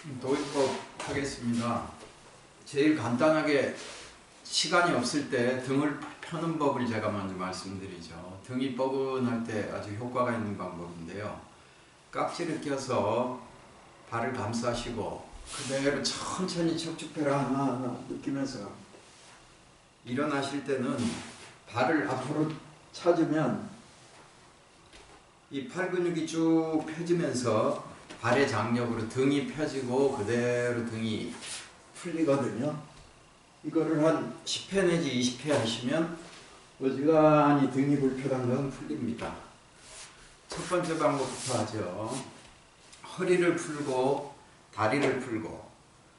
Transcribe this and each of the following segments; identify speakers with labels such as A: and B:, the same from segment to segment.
A: 도입법 하겠습니다. 제일 간단하게 시간이 없을 때 등을 펴는 법을 제가 먼저 말씀드리죠. 등이 뻐근할 때 아주 효과가 있는 방법인데요. 깍지를 껴서 발을 감싸시고 그대로 천천히 척추뼈를 하나하나 느끼면서 일어나실 때는 발을 앞으로 차주면 이 팔 근육이 쭉 펴지면서 발의 장력으로 등이 펴지고 그대로 등이 풀리거든요. 이거를 한 10회 내지 20회 하시면 어지간히 등이 불편한 건 풀립니다. 첫 번째 방법부터 하죠. 허리를 풀고 다리를 풀고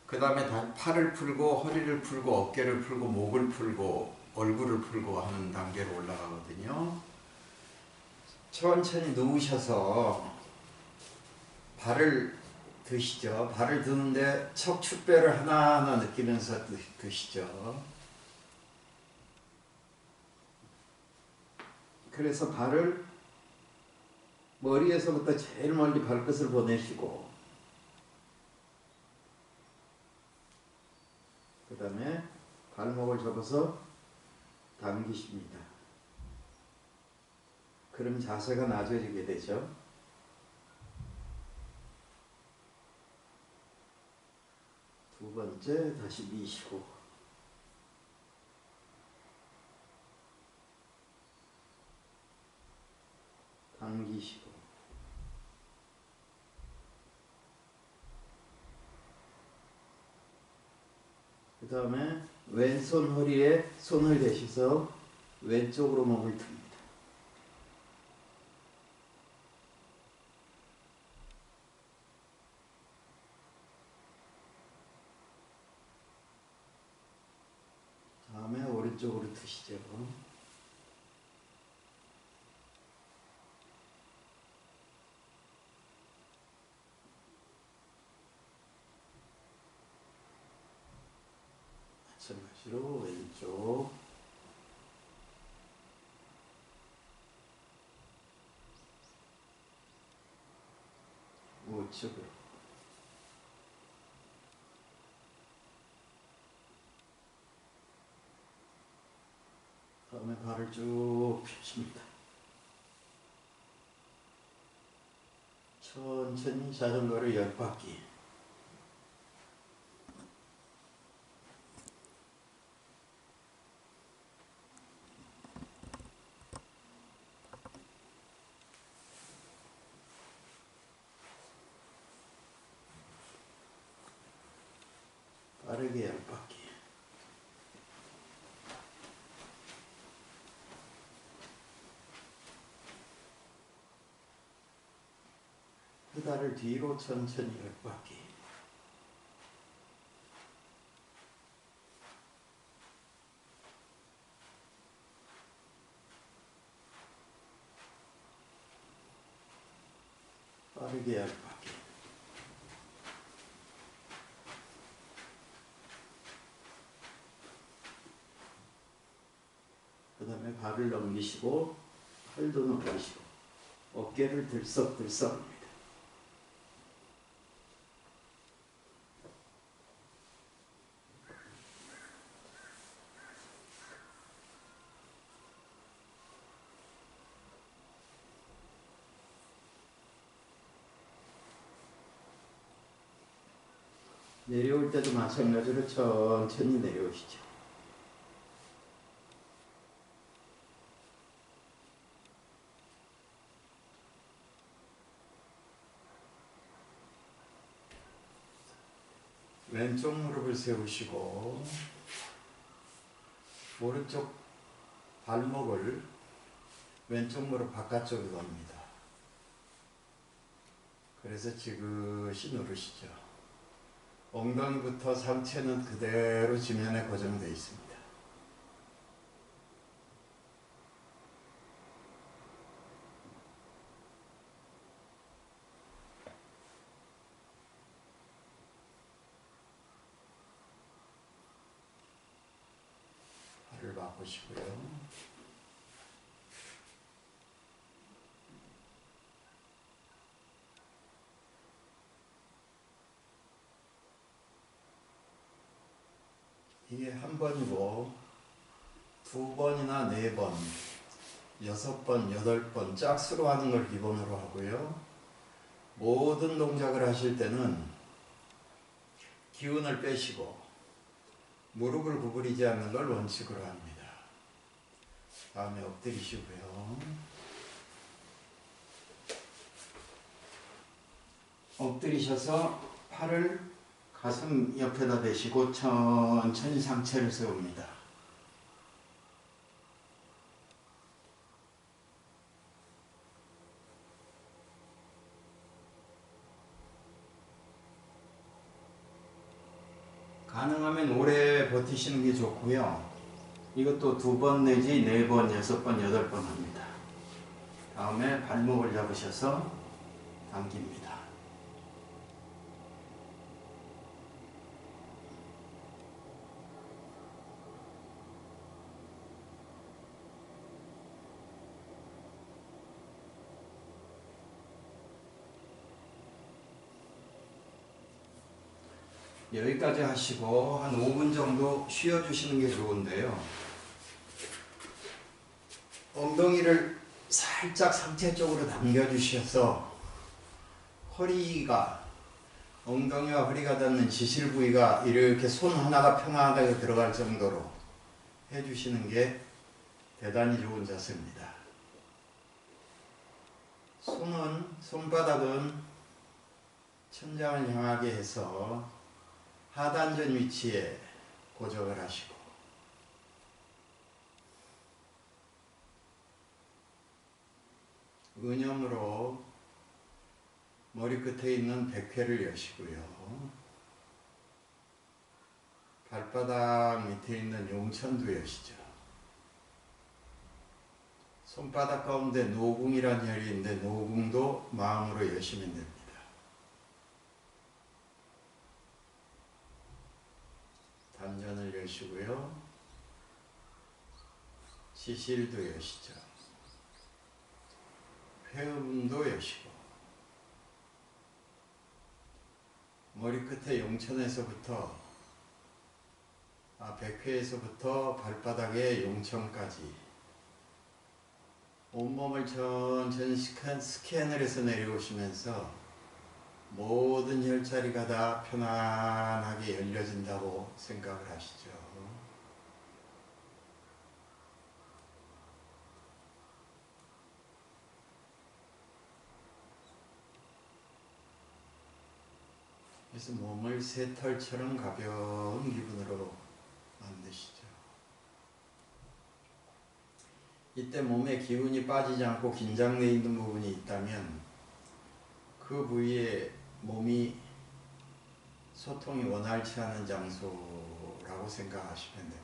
A: 그 다음에 팔을 풀고 허리를 풀고 어깨를 풀고 목을 풀고 얼굴을 풀고 하는 단계로 올라가거든요. 천천히 누우셔서 발을 드시죠. 발을 드는데 척추뼈를 하나하나 느끼면서 드시죠. 그래서 발을 머리에서부터 제일 멀리 발끝을 보내시고 그 다음에 발목을 접어서 당기십니다. 그럼 자세가 낮아지게 되죠. 두 번째 다시 미시고 당기시고 그 다음에 왼손 허리에 손을 대셔서 왼쪽으로 몸을 듭니다. 다음에 오른쪽으로 드시죠. 마찬가지로 왼쪽 우측으로 다음에 발을 쭉 펴십니다. 천천히 자전거를 10바퀴 빠르게 10바퀴 페달을 뒤로 천천히 10바퀴 빠르게 10바퀴 그 다음에 발을 넘기시고 팔도 넘기시고 어깨를 들썩들썩 합니다. 내려올 때도 마찬가지로 천천히 내려오시죠. 왼쪽 무릎을 세우시고 오른쪽 발목을 왼쪽 무릎 바깥쪽으로 넣습니다. 그래서 지그시 누르시죠. 엉덩이부터 상체는 그대로 지면에 고정되어 있습니다. 발을 바꾸시고요. 이게 한 번이고 2번이나 4번, 6번, 8번 짝수로 하는 걸 기본으로 하고요. 모든 동작을 하실 때는 기운을 빼시고 무릎을 구부리지 않는 걸 원칙으로 합니다. 다음에 엎드리시고요. 엎드리셔서 팔을 가슴 옆에다 대시고 천천히 상체를 세웁니다. 가능하면 오래 버티시는 게 좋고요. 이것도 2번 내지 4번, 6번, 8번 합니다. 다음에 발목을 잡으셔서 당깁니다. 여기까지 하시고 한 5분 정도 쉬어주시는 게 좋은데요. 엉덩이를 살짝 상체 쪽으로 당겨주셔서 허리가, 엉덩이와 허리가 닿는 지실 부위가 이렇게 손 하나가 평안하게 들어갈 정도로 해주시는 게 대단히 좋은 자세입니다. 손바닥은 천장을 향하게 해서 하단전 위치에 고정을 하시고 은염으로 머리끝에 있는 백회를 여시고요. 발바닥 밑에 있는 용천도 여시죠. 손바닥 가운데 노궁이라는 혈이 있는데 노궁도 마음으로 여시면 됩니다. 단전을 여시고요. 지실도 여시죠. 회음도 여시고 머리끝에 용천에서부터 백회에서부터 발바닥의 용천까지 온몸을 천천히 스캔을 해서 내려오시면서 모든 혈자리가 다 편안하게 열려진다고 생각을 하시죠. 그래서 몸을 새털처럼 가벼운 기분으로 만드시죠. 이때 몸에 기운이 빠지지 않고 긴장되어 있는 부분이 있다면 그 부위에 몸이 소통이 원활치 않은 장소라고 생각하시면 됩니다.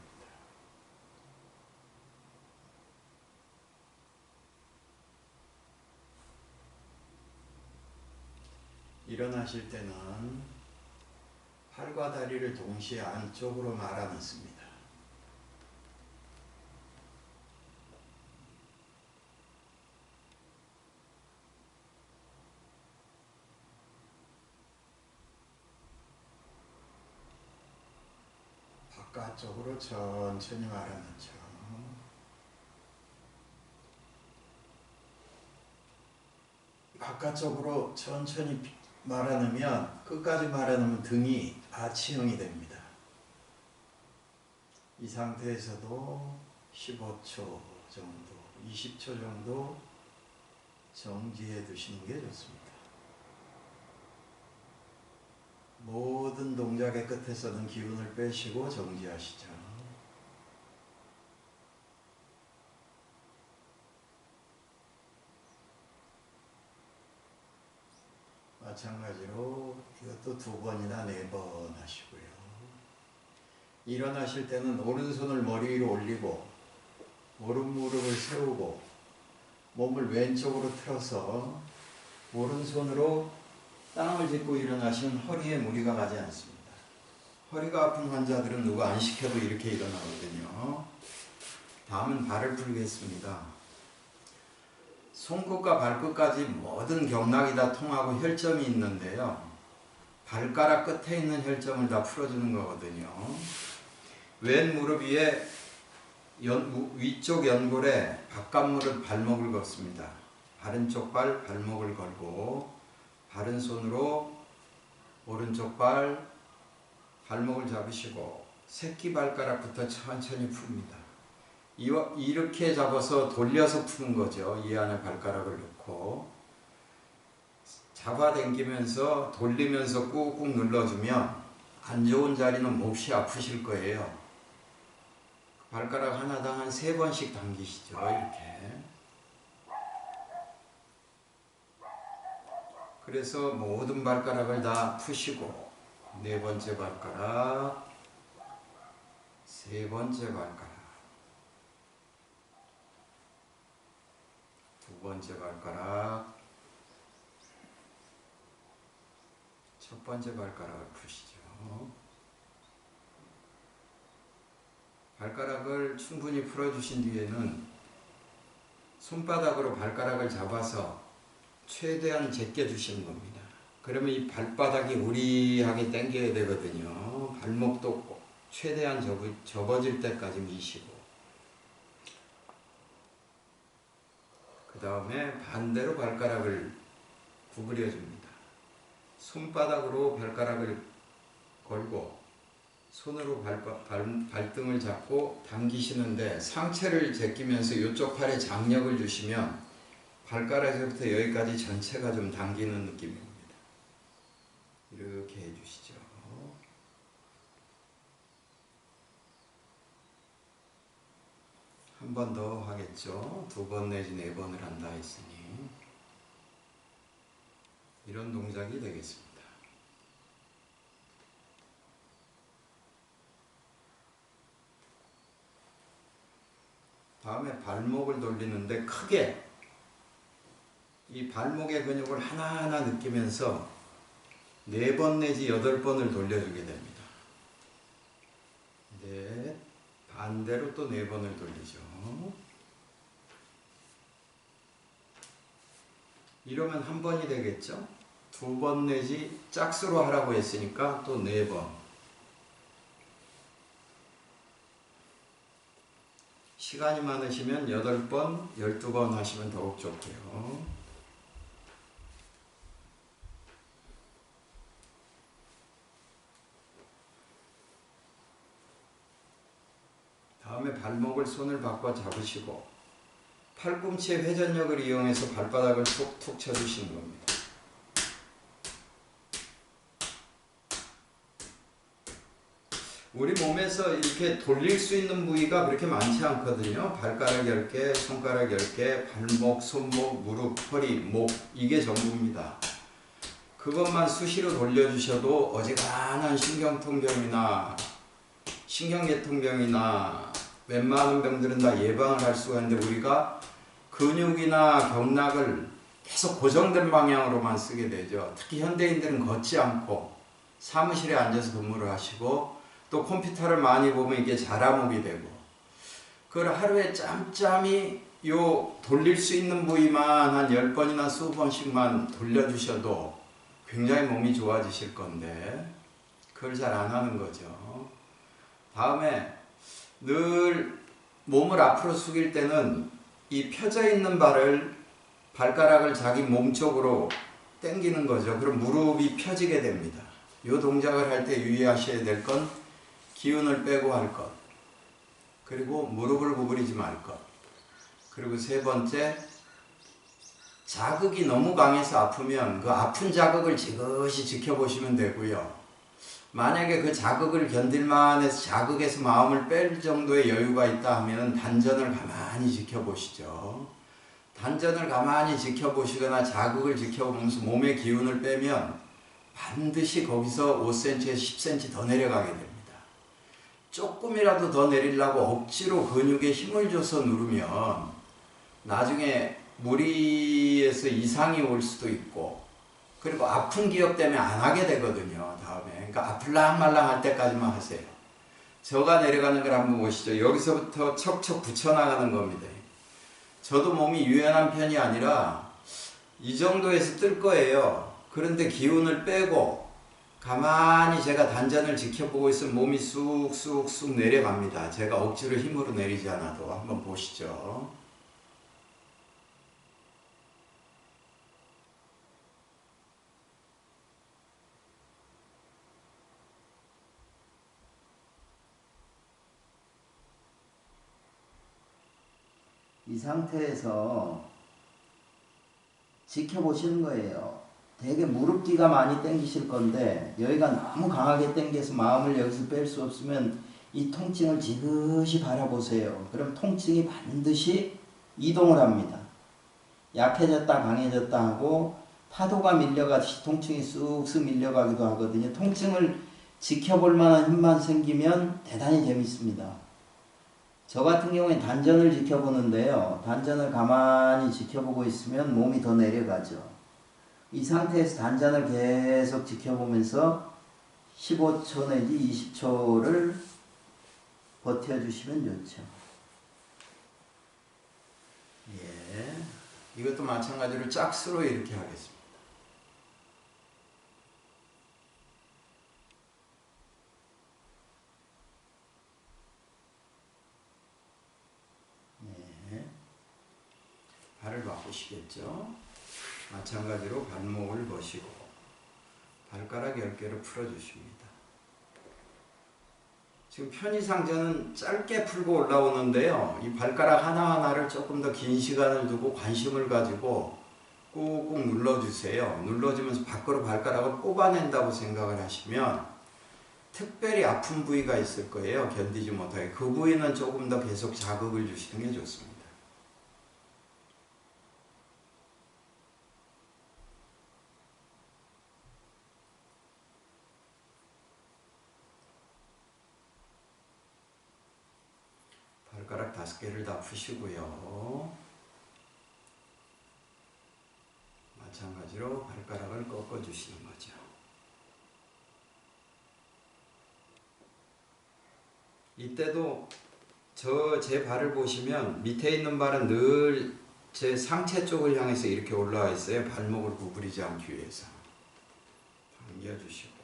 A: 일어나실 때는 팔과 다리를 동시에 안쪽으로 말아넣습니다. 바깥쪽으로 천천히 말아넣죠. 바깥쪽으로 천천히 말아넣으면 끝까지 말아넣으면 등이 아치형이 됩니다. 이 상태에서도 15초 정도, 20초 정도 정지해 두시는 게 좋습니다. 모든 동작의 끝에서는 기운을 빼시고 정지하시죠. 마찬가지로 이것도 2번이나 4번 하시고요. 일어나실 때는 오른손을 머리 위로 올리고 오른 무릎을 세우고 몸을 왼쪽으로 틀어서 오른손으로 땅을 짚고 일어나시면 허리에 무리가 가지 않습니다. 허리가 아픈 환자들은 누가 안 시켜도 이렇게 일어나거든요. 다음은 발을 풀겠습니다. 손끝과 발끝까지 모든 경락이 다 통하고 혈점이 있는데요. 발가락 끝에 있는 혈점을 다 풀어주는 거거든요. 왼 무릎 위에 위쪽 연골에 바깥 무릎 발목을 걷습니다. 바른쪽 발 발목을 걸고 바른 손으로 오른쪽 발 발목을 잡으시고 새끼발가락부터 천천히 풉니다. 이렇게 잡아서 돌려서 푸는 거죠. 이 안에 발가락을 넣고 잡아당기면서 돌리면서 꾹꾹 눌러주면 안 좋은 자리는 몹시 아프실 거예요. 발가락 하나당 한 3번씩 당기시죠. 이렇게. 그래서 모든 발가락을 다 푸시고 4번째 발가락, 3번째 발가락, 2번째 발가락, 첫 번째 발가락을 푸시죠. 발가락을 충분히 풀어주신 뒤에는 손바닥으로 발가락을 잡아서 최대한 제껴주시는 겁니다. 그러면 이 발바닥이 우리하게 당겨야 되거든요. 발목도 최대한 접어질 때까지 미시고 그 다음에 반대로 발가락을 구부려 줍니다. 손바닥으로 발가락을 걸고 손으로 발등을 잡고 당기시는데 상체를 제끼면서 이쪽 팔에 장력을 주시면 발가락에서부터 여기까지 전체가 좀 당기는 느낌입니다. 이렇게 해주시죠. 한 번 더 하겠죠. 2번 내지 4번을 한다 했으니 이런 동작이 되겠습니다. 다음에 발목을 돌리는데 크게 이 발목의 근육을 하나하나 느끼면서 4번 내지 8번을 돌려주게 됩니다. 네, 반대로 또 4번을 돌리죠. 이러면 한 번이 되겠죠. 2번 내지 짝수로 하라고 했으니까 또 4번. 시간이 많으시면 8번, 12번 하시면 더욱 좋고요. 다음에 발목을 손을 바꿔 잡으시고 팔꿈치의 회전력을 이용해서 발바닥을 툭툭 쳐주시는 겁니다. 우리 몸에서 이렇게 돌릴 수 있는 부위가 그렇게 많지 않거든요. 발가락 10개, 손가락 10개, 발목, 손목, 무릎, 허리, 목 이게 전부입니다. 그것만 수시로 돌려주셔도 어지간한 신경통병이나 신경계통병이나 웬만한 병들은 다 예방을 할 수가 있는데 우리가 근육이나 경락을 계속 고정된 방향으로만 쓰게 되죠. 특히 현대인들은 걷지 않고 사무실에 앉아서 근무를 하시고 또 컴퓨터를 많이 보면 이게 자라목이 되고 그걸 하루에 짬짬이 돌릴 수 있는 부위만 한 10번이나 20번씩만 돌려주셔도 굉장히 몸이 좋아지실 건데 그걸 잘 안 하는 거죠. 다음에 늘 몸을 앞으로 숙일 때는 이 펴져 있는 발가락을 자기 몸 쪽으로 당기는 거죠. 그럼 무릎이 펴지게 됩니다. 이 동작을 할 때 유의하셔야 될 건 기운을 빼고 할 것, 그리고 무릎을 구부리지 말 것, 그리고 3번째 자극이 너무 강해서 아프면 그 아픈 자극을 지그시 지켜보시면 되고요. 만약에 그 자극을 견딜만 해서 자극에서 마음을 뺄 정도의 여유가 있다 하면 단전을 가만히 지켜보시죠. 단전을 가만히 지켜보시거나 자극을 지켜보면서 몸의 기운을 빼면 반드시 거기서 5cm에서 10cm 더 내려가게 됩니다. 조금이라도 더 내리려고 억지로 근육에 힘을 줘서 누르면 나중에 무리에서 이상이 올 수도 있고 그리고 아픈 기억 때문에 안 하게 되거든요. 다음에 그러니까 아플랑 말랑 할 때까지만 하세요. 저가 내려가는 걸 한번 보시죠. 여기서부터 척척 붙여나가는 겁니다. 저도 몸이 유연한 편이 아니라 이 정도에서 뜰 거예요. 그런데 기운을 빼고 가만히 제가 단전을 지켜보고 있으면 몸이 쑥쑥쑥 내려갑니다. 제가 억지로 힘으로 내리지 않아도. 한번 보시죠.
B: 이 상태에서 지켜보시는 거예요. 되게 무릎뒤가 많이 당기실 건데 여기가 너무 강하게 당겨서 마음을 여기서 뺄 수 없으면 이 통증을 지그시 바라보세요. 그럼 통증이 반드시 이동을 합니다. 약해졌다 강해졌다 하고 파도가 밀려가듯이 통증이 쑥쑥 밀려가기도 하거든요. 통증을 지켜볼 만한 힘만 생기면 대단히 재밌습니다. 저 같은 경우에 단전을 지켜보는데요. 단전을 가만히 지켜보고 있으면 몸이 더 내려가죠. 이 상태에서 단전을 계속 지켜보면서 15초 내지 20초를 버텨주시면 좋죠.
A: 예, 이것도 마찬가지로 짝수로 이렇게 하겠습니다. 예, 발을 바꾸시겠죠? 마찬가지로 발목을 보시고 발가락 10개를 풀어주십니다. 지금 편의상전은 짧게 풀고 올라오는데요. 이 발가락 하나하나를 조금 더 긴 시간을 두고 관심을 가지고 꾹꾹 눌러주세요. 눌러주면서 밖으로 발가락을 뽑아낸다고 생각을 하시면 특별히 아픈 부위가 있을 거예요. 견디지 못하게. 그 부위는 조금 더 계속 자극을 주시는 게 좋습니다. 발가락 5개를 다 푸시고요. 마찬가지로 발가락을 꺾어 주시는 거죠. 이때도 제 발을 보시면 밑에 있는 발은 늘 제 상체 쪽을 향해서 이렇게 올라와 있어요. 발목을 구부리지 않기 위해서. 당겨주시고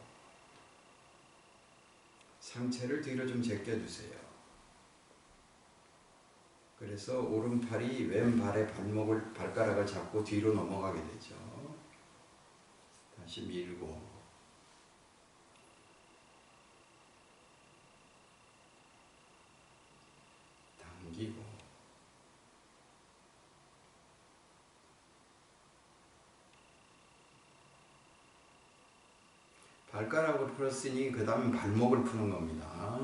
A: 상체를 뒤로 좀 제껴주세요. 그래서 오른팔이 왼발의 발가락을 잡고 뒤로 넘어가게 되죠. 다시 밀고 당기고 발가락을 풀었으니 그 다음에 발목을 푸는 겁니다.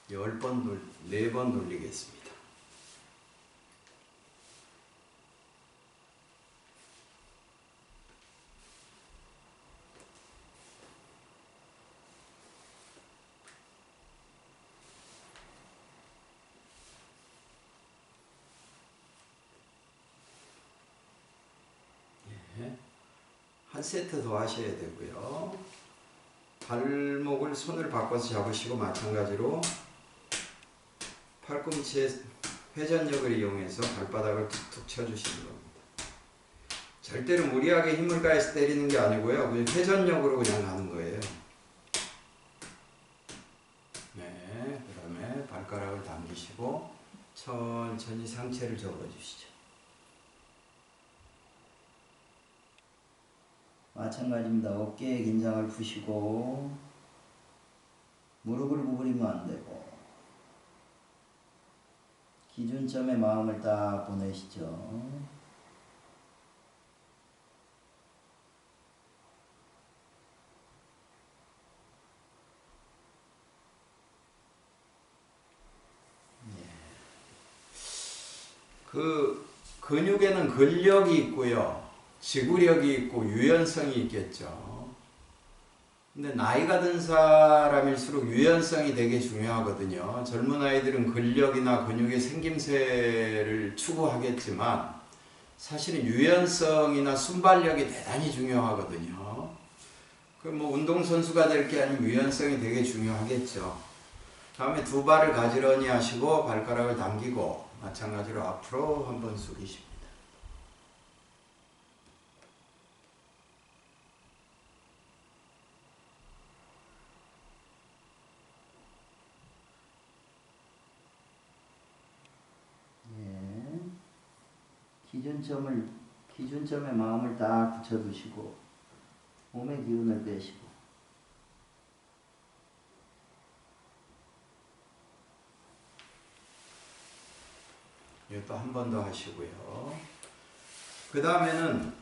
A: 10번, 4번 돌리겠습니다. 한 세트 더 하셔야 되고요. 발목을 손을 바꿔서 잡으시고 마찬가지로 팔꿈치의 회전력을 이용해서 발바닥을 툭툭 쳐주시는 겁니다. 절대로 무리하게 힘을 가해서 때리는 게 아니고요. 그냥 회전력으로 그냥 가는 거예요. 네, 그 다음에 발가락을 당기시고 천천히 상체를 접어주시죠.
B: 마찬가지입니다. 어깨의 긴장을 푸시고 무릎을 구부리면 안 되고 기준점에 마음을 딱 보내시죠.
A: 그 근육에는 근력이 있고요. 지구력이 있고 유연성이 있겠죠. 근데 나이가 든 사람일수록 유연성이 되게 중요하거든요. 젊은 아이들은 근력이나 근육의 생김새를 추구하겠지만 사실은 유연성이나 순발력이 대단히 중요하거든요. 그 뭐 운동선수가 될 게 아니면 유연성이 되게 중요하겠죠. 다음에 두 발을 가지런히 하시고 발가락을 당기고 마찬가지로 앞으로 한번 숙이십니다.
B: 기준점에 마음을 딱 붙여두시고 몸의 기운을 빼시고
A: 이것도 한 번 더 하시고요. 그 다음에는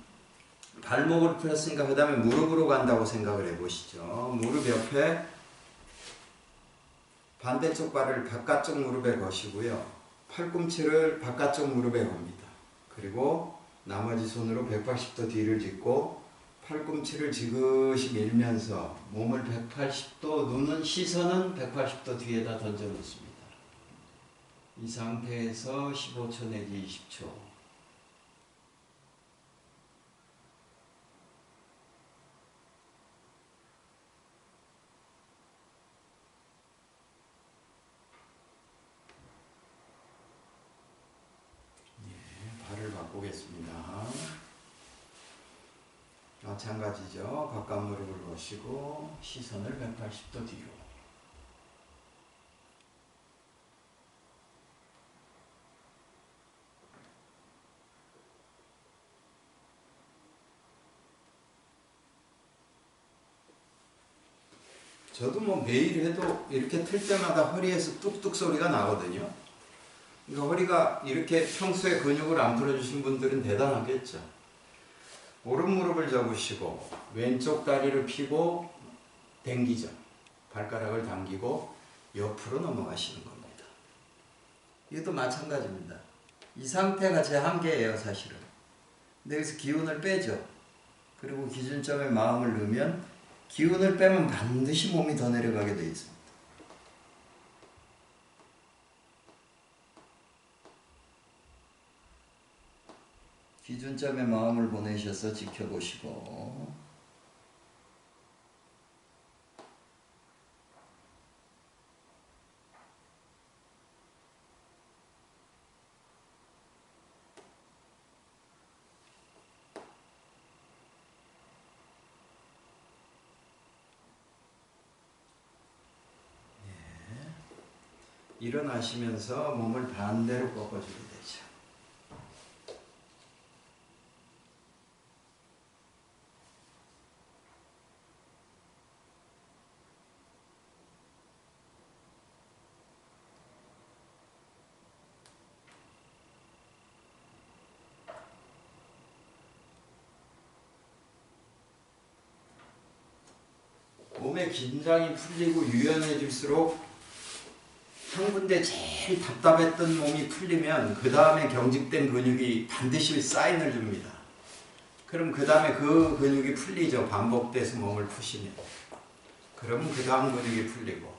A: 발목을 풀었으니까 그 다음에 무릎으로 간다고 생각을 해보시죠. 무릎 옆에 반대쪽 발을 바깥쪽 무릎에 거시고요. 팔꿈치를 바깥쪽 무릎에 겁니다. 그리고 나머지 손으로 180도 뒤를 짚고 팔꿈치를 지그시 밀면서 몸을 180도, 눈은 시선은 180도 뒤에다 던져 놓습니다. 이 상태에서 15초 내지 20초. 발을 바꾸겠습니다. 마찬가지죠. 바깥 무릎을 거시고 시선을 180도 뒤로. 저도 뭐 매일 해도 이렇게 틀 때마다 허리에서 뚝뚝 소리가 나거든요. 그러니까 허리가 이렇게 평소에 근육을 안 풀어주신 분들은 대단하겠죠. 오른 무릎을 접으시고 왼쪽 다리를 펴고 당기죠. 발가락을 당기고 옆으로 넘어가시는 겁니다. 이것도 마찬가지입니다. 이 상태가 제 한계예요, 사실은. 근데 여기서 기운을 빼죠. 그리고 기준점에 마음을 넣으면 기운을 빼면 반드시 몸이 더 내려가게 돼 있습니다. 기준점에 마음을 보내셔서 지켜보시고 일어나시면서 몸을 반대로 꺾어주게 되죠. 몸의 긴장이 풀리고 유연해질수록 한 군데 제일 답답했던 몸이 풀리면 그 다음에 경직된 근육이 반드시 사인을 줍니다. 그럼 그 다음에 그 근육이 풀리죠. 반복돼서 몸을 푸시면. 그러면 그 다음 근육이 풀리고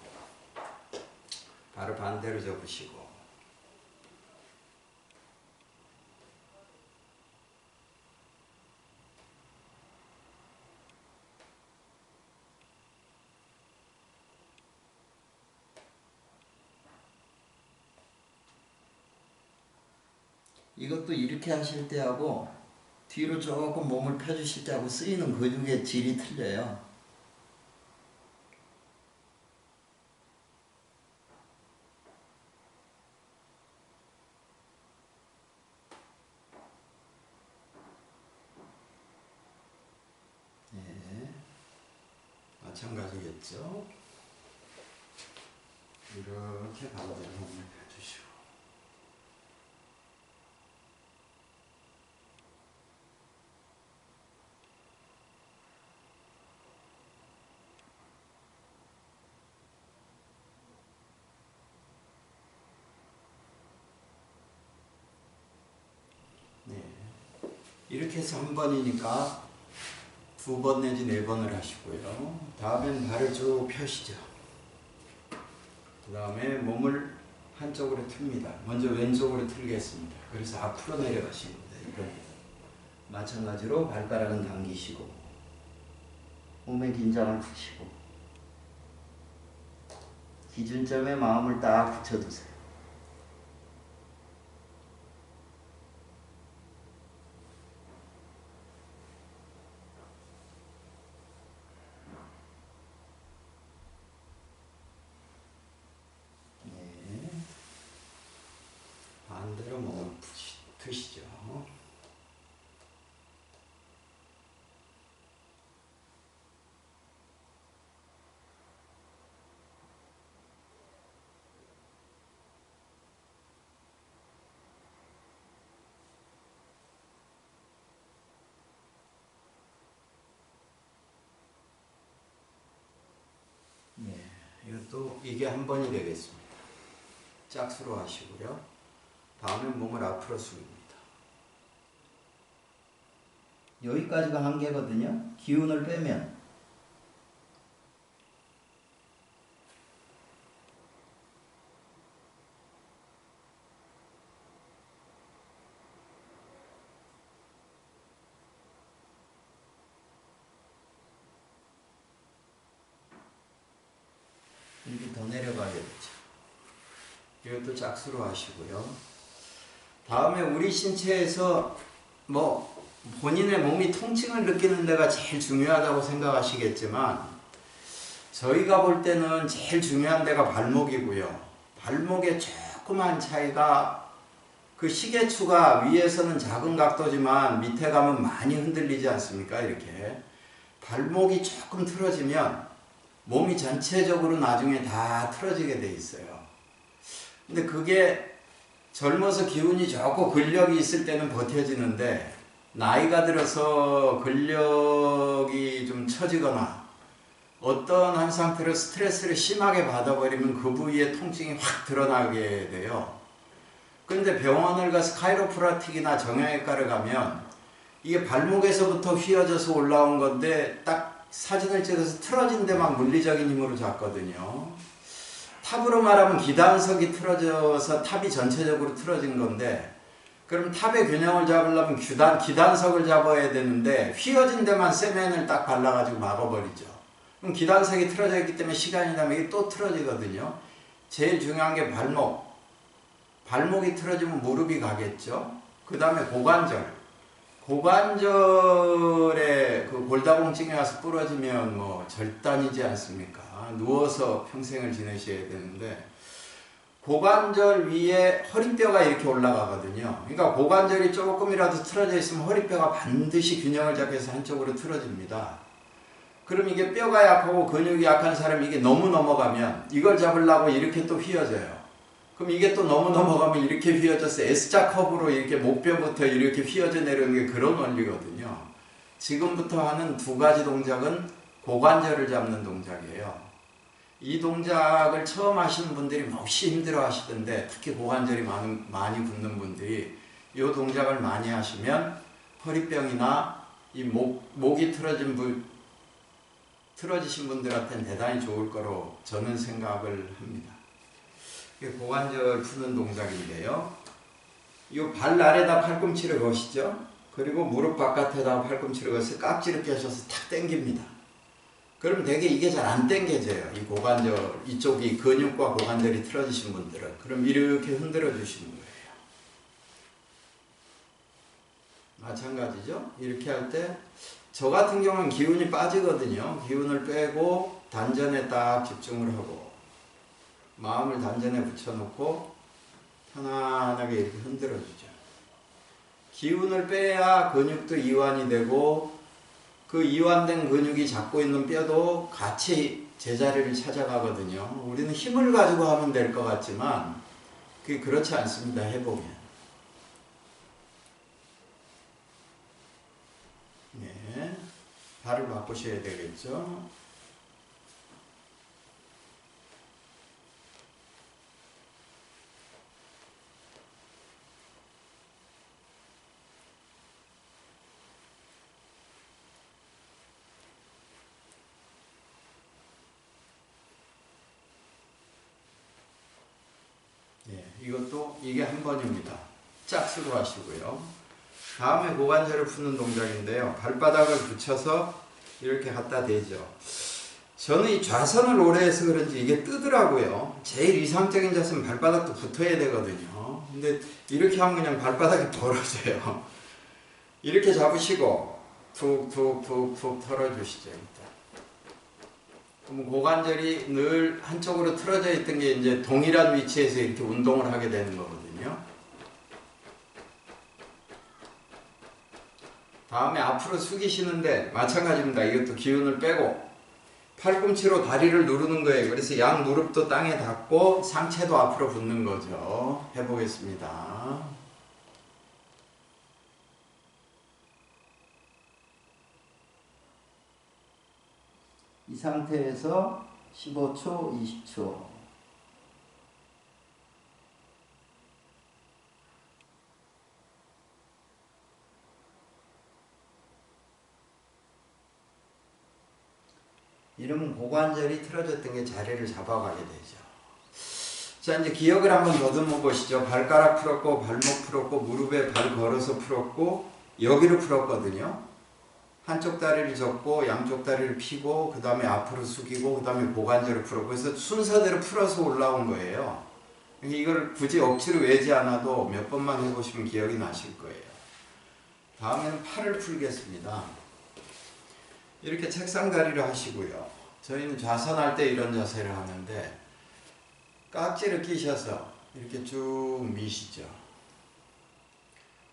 A: 바로 반대로 접으시고 이것도 이렇게 하실 때하고 뒤로 조금 몸을 펴주실 때하고 쓰이는 근육의 질이 틀려요. 네, 마찬가지겠죠. 이렇게 반대로 몸을 펴주시고 네. 이렇게 해서 한 번이니까 2번 내지 4번을 하시고요. 다음엔 발을 쭉 펴시죠. 그 다음에 몸을 한쪽으로 틀니다. 먼저 왼쪽으로 틀겠습니다. 그래서 앞으로 내려가시면 돼요. 마찬가지로 발가락은 당기시고 몸의 긴장을 푸시고 기준점에 마음을 딱 붙여두세요. 반대로 몸을 드시죠. 예, 이것도 이게 한 번이 되겠습니다. 짝수로 하시고요. 다음에 몸을 앞으로 숙입니다.
B: 여기까지가 한계거든요. 기운을 빼면 이렇게 더 내려가게 되죠.
A: 이것도 짝수로 하시고요. 다음에 우리 신체에서 뭐 본인의 몸이 통증을 느끼는 데가 제일 중요하다고 생각하시겠지만 저희가 볼 때는 제일 중요한 데가 발목이고요. 발목의 조그만 차이가 그 시계추가 위에서는 작은 각도지만 밑에 가면 많이 흔들리지 않습니까? 이렇게 발목이 조금 틀어지면 몸이 전체적으로 나중에 다 틀어지게 돼 있어요. 근데 그게 젊어서 기운이 좋고 근력이 있을 때는 버텨지는데 나이가 들어서 근력이 좀 처지거나 어떤 한 상태로 스트레스를 심하게 받아버리면 그 부위에 통증이 확 드러나게 돼요. 그런데 병원을 가서 카이로프라틱이나 정형외과를 가면 이게 발목에서부터 휘어져서 올라온 건데 딱 사진을 찍어서 틀어진 데만 물리적인 힘으로 잡거든요. 탑으로 말하면 기단석이 틀어져서 탑이 전체적으로 틀어진 건데 그럼 탑의 균형을 잡으려면 기단석을 잡아야 되는데 휘어진 데만 세면을 딱 발라가지고 막아버리죠. 그럼 기단석이 틀어져 있기 때문에 시간이 나면 이게 또 틀어지거든요. 제일 중요한 게 발목. 발목이 틀어지면 무릎이 가겠죠. 그 다음에 고관절. 고관절에 그 골다공증이 와서 부러지면 뭐 절단이지 않습니까? 누워서 평생을 지내셔야 되는데 고관절 위에 허리뼈가 이렇게 올라가거든요. 그러니까 고관절이 조금이라도 틀어져 있으면 허리뼈가 반드시 균형을 잡혀서 한쪽으로 틀어집니다. 그럼 이게 뼈가 약하고 근육이 약한 사람이 이게 너무 넘어가면 이걸 잡으려고 이렇게 또 휘어져요. 그럼 이게 또 너무 넘어가면 이렇게 휘어져서 S자 커브로 이렇게 목뼈부터 이렇게 휘어져 내려오는 게 그런 원리거든요. 지금부터 하는 두 가지 동작은 고관절을 잡는 동작이에요. 이 동작을 처음 하시는 분들이 몹시 힘들어 하시던데 특히 고관절이 많이 붓는 분들이 이 동작을 많이 하시면 허리병이나 이 목이 틀어지신 분들한테는 대단히 좋을 거로 저는 생각을 합니다. 고관절 푸는 동작인데요. 이 발 아래다 팔꿈치를 거시죠. 그리고 무릎 바깥에다 팔꿈치를 거서 깍지를 껴셔서 탁 당깁니다. 그럼 되게 이게 잘 안 당겨져요. 이 고관절, 이쪽이 근육과 고관절이 틀어지신 분들은. 그럼 이렇게 흔들어 주시는 거예요. 마찬가지죠. 이렇게 할 때 저 같은 경우는 기운이 빠지거든요. 기운을 빼고 단전에 딱 집중을 하고 마음을 단전에 붙여놓고 편안하게 이렇게 흔들어주죠. 기운을 빼야 근육도 이완이 되고 그 이완된 근육이 잡고 있는 뼈도 같이 제자리를 찾아가거든요. 우리는 힘을 가지고 하면 될 것 같지만 그게 그렇지 않습니다. 해보면. 네, 발을 바꾸셔야 되겠죠. 이것도 이게 한 번입니다. 짝수로 하시고요. 다음에 고관절을 푸는 동작인데요. 발바닥을 붙여서 이렇게 갖다 대죠. 저는 이 좌선을 오래 해서 그런지 이게 뜨더라고요. 제일 이상적인 자세는 발바닥도 붙어야 되거든요. 근데 이렇게 하면 그냥 발바닥이 벌어져요. 이렇게 잡으시고 툭툭툭툭 털어주시죠. 그럼 고관절이 늘 한쪽으로 틀어져 있던 게 이제 동일한 위치에서 이렇게 운동을 하게 되는 거거든요. 다음에 앞으로 숙이시는데 마찬가지입니다. 이것도 기운을 빼고 팔꿈치로 다리를 누르는 거예요. 그래서 양 무릎도 땅에 닿고 상체도 앞으로 붙는 거죠. 해보겠습니다.
B: 이 상태에서 15초, 20초. 이러면 고관절이 틀어졌던 게 자리를 잡아가게 되죠. 자, 이제 기억을 한번 더듬어 보시죠. 발가락 풀었고, 발목 풀었고, 무릎에 발 걸어서 풀었고, 여기를 풀었거든요. 한쪽 다리를 접고, 양쪽 다리를 펴고, 그 다음에 앞으로 숙이고, 그 다음에 고관절을 풀었고, 그래서 순서대로 풀어서 올라온 거예요. 이걸 굳이 억지로 외지 않아도 몇 번만 해보시면 기억이 나실 거예요. 다음에는 팔을 풀겠습니다. 이렇게 책상 다리를 하시고요. 저희는 좌선할 때 이런 자세를 하는데 깍지를 끼셔서 이렇게 쭉 미시죠.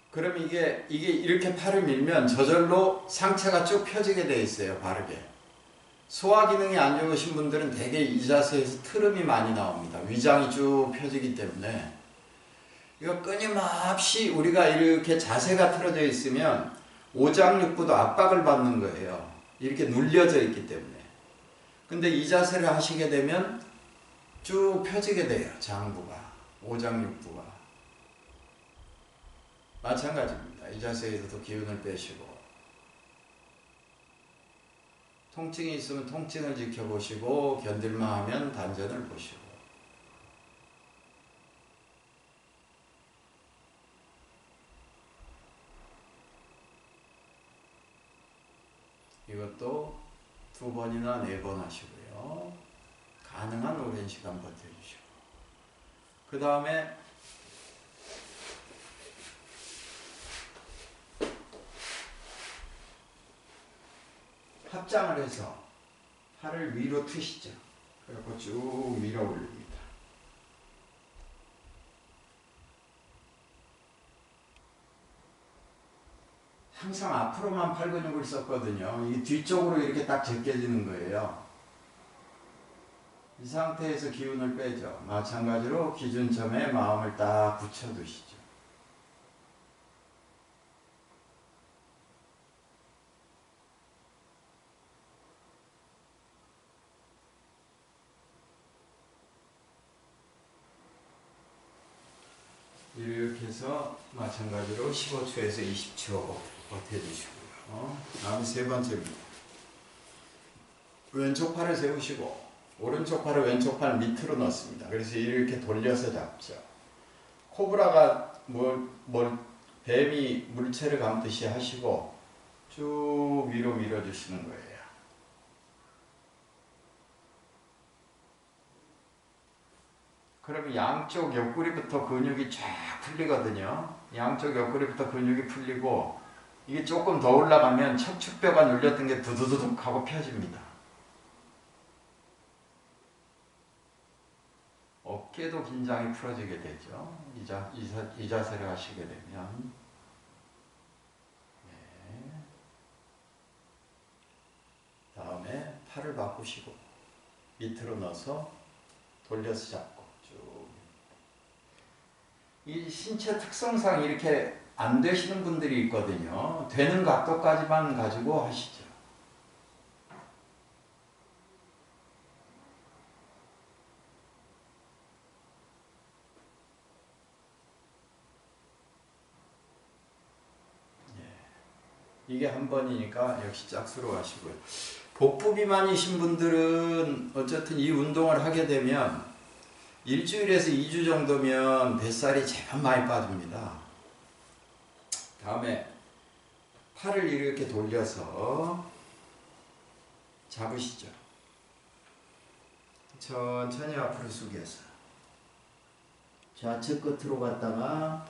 B: 그럼 이게 이렇게 팔을 밀면 저절로 상체가 쭉 펴지게 돼 있어요. 바르게. 소화 기능이 안 좋으신 분들은 대개 이 자세에서 트름이 많이 나옵니다. 위장이 쭉 펴지기 때문에. 이거 끊임없이 우리가 이렇게 자세가 틀어져 있으면 오장육부도 압박을 받는 거예요. 이렇게 눌려져 있기 때문에. 근데 이 자세를 하시게 되면 쭉 펴지게 돼요. 장부가, 오장육부가. 마찬가지입니다. 이 자세에서도 기운을 빼시고, 통증이 있으면 통증을 지켜보시고, 견딜만 하면 단전을 보시고. 이것도 2번이나 4번 하시고요. 가능한 오랜 시간 버텨주시고. 그 다음에 합장을 해서 팔을 위로 트시죠. 그리고 쭉 밀어 올립니다. 항상 앞으로만 팔 근육을 썼거든요. 이 뒤쪽으로 이렇게 딱 제껴지는 거예요. 이 상태에서 기운을 빼죠. 마찬가지로 기준점에 마음을 딱 붙여두시죠. 이렇게 해서 마찬가지로 15초에서 20초 버텨주시고요. 다음 3번째입니다. 왼쪽 팔을 세우시고 오른쪽 팔을 왼쪽 팔 밑으로 넣습니다. 그래서 이렇게 돌려서 잡죠. 코브라가 뱀이 물체를 감듯이 하시고 쭉 위로 밀어주시는 거예요. 그러면 양쪽 옆구리부터 근육이 쫙 풀리거든요. 양쪽 옆구리부터 근육이 풀리고 이게 조금 더 올라가면 척추뼈가 눌렸던 게 두두두둑 하고 펴집니다. 어깨도 긴장이 풀어지게 되죠. 이 자세를 하시게 되면. 네. 다음에 팔을 바꾸시고 밑으로 넣어서 돌려서 잡고 쭉. 이 신체 특성상 이렇게 안 되시는 분들이 있거든요. 되는 각도까지만 가지고 하시죠. 이게 한 번이니까 역시 짝수로 하시고요. 복부 비만이신 분들은 어쨌든 이 운동을 하게 되면 일주일에서 2주 정도면 뱃살이 제법 많이 빠집니다. 다음에 팔을 이렇게 돌려서 잡으시죠. 천천히 앞으로 숙여서 좌측 끝으로 갔다가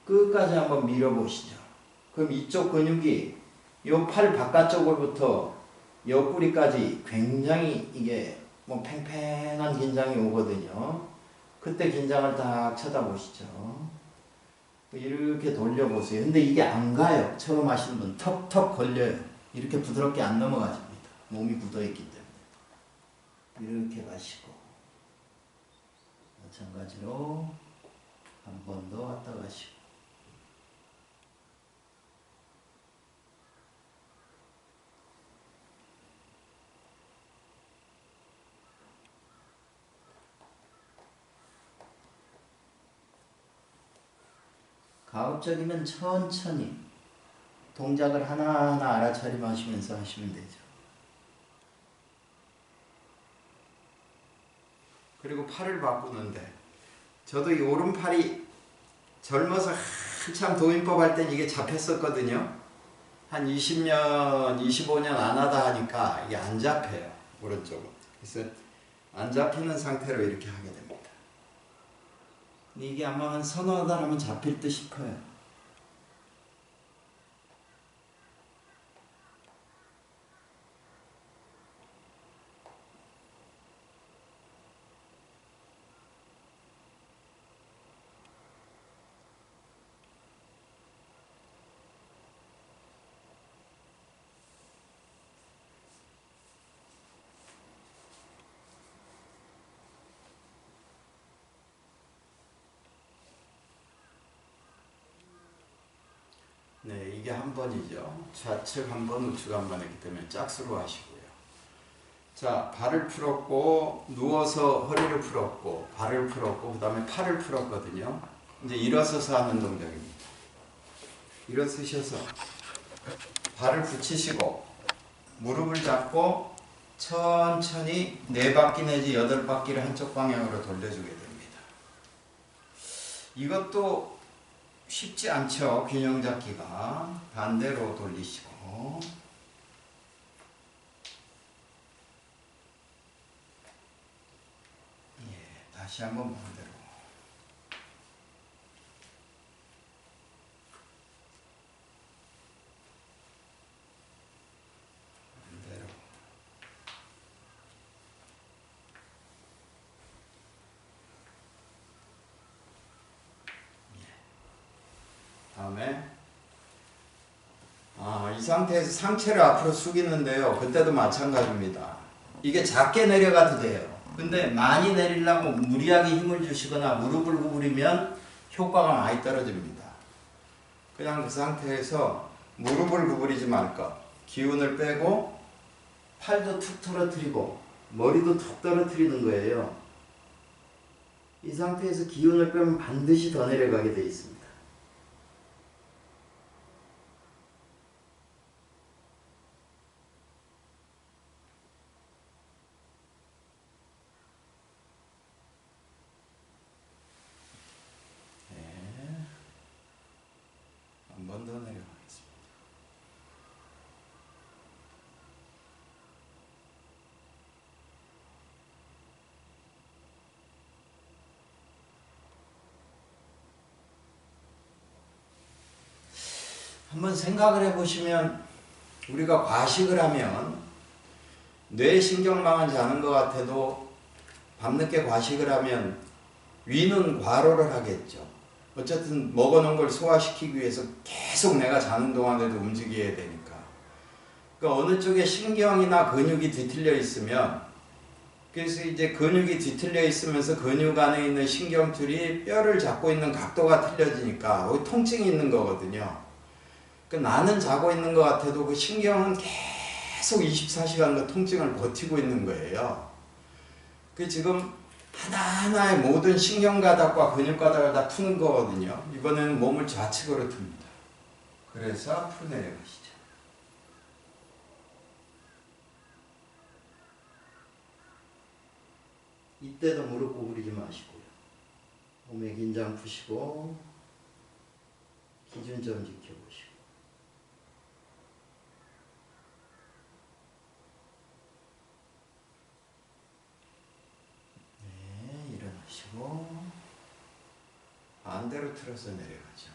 B: 끝까지 한번 밀어보시죠. 그럼 이쪽 근육이 이 팔 바깥쪽으로부터 옆구리까지 굉장히 이게 팽팽한 긴장이 오거든요. 그때 긴장을 딱 쳐다보시죠. 이렇게 돌려보세요. 근데 이게 안 가요. 처음 하시는 분 턱턱 걸려요. 이렇게 부드럽게 안 넘어가집니다. 몸이 굳어있기 때문에. 이렇게 가시고 마찬가지로 한 번 더 왔다 가시고 가급적이면 천천히 동작을 하나하나 알아차림하시면서 하시면 되죠.
A: 그리고 팔을 바꾸는데 저도 이 오른팔이 젊어서 한참 도민법 할 땐 이게 잡혔었거든요. 한 20년, 25년 안 하다 하니까 이게 안 잡혀요. 오른쪽은. 그래서 안 잡히는 상태로 이렇게 하게 됩니다.
B: 이게 아마 한 서너 달 하면 잡힐 듯 싶어요.
A: 네, 이게 한 번이죠. 좌측 한 번, 우측 한 번 했기 때문에 짝수로 하시고요. 자, 발을 풀었고 누워서 허리를 풀었고 발을 풀었고 그 다음에 팔을 풀었거든요. 이제 일어서서 하는 동작입니다. 일어서셔서 발을 붙이시고 무릎을 잡고 천천히 4바퀴 내지 8바퀴를 한쪽 방향으로 돌려주게 됩니다. 이것도 쉽지 않죠. 균형 잡기가. 반대로 돌리시고 다시 한번 반대로 반대로 다음에 이 상태에서 상체를 앞으로 숙이는데요. 그때도 마찬가지입니다. 이게 작게 내려가도 돼요. 근데 많이 내리려고 무리하게 힘을 주시거나 무릎을 구부리면 효과가 많이 떨어집니다. 그냥 그 상태에서 무릎을 구부리지 말 것. 기운을 빼고
B: 팔도 툭 떨어뜨리고 머리도 툭 떨어뜨리는 거예요. 이 상태에서 기운을 빼면 반드시 더 내려가게 돼 있습니다.
A: 한 번 더 내려가겠습니다.
B: 한번 생각을 해보시면 우리가 과식을 하면 뇌신경망은 자는 것 같아도 밤늦게 과식을 하면 위는 과로를 하겠죠. 어쨌든 먹어놓은 걸 소화시키기 위해서 계속 내가 자는 동안에도 움직여야 되니까. 그러니까 어느 쪽에 신경이나 근육이 뒤틀려 있으면 그래서 이제 근육이 뒤틀려 있으면서 근육 안에 있는 신경줄이 뼈를 잡고 있는 각도가 틀려지니까 거기 통증이 있는 거거든요. 그러니까 나는 자고 있는 것 같아도 그 신경은 계속 24시간 그 통증을 버티고 있는 거예요. 그 지금 하나하나의 모든 신경가닥과 근육가닥을 다 푸는 거거든요. 이번에는 몸을 좌측으로 틉니다. 그래서 앞으로 내려가시죠. 이때도 무릎 구부리지 마시고요. 몸의 긴장 푸시고 기준점 지켜보시고 일어나시고
A: 반대로 틀어서 내려가죠.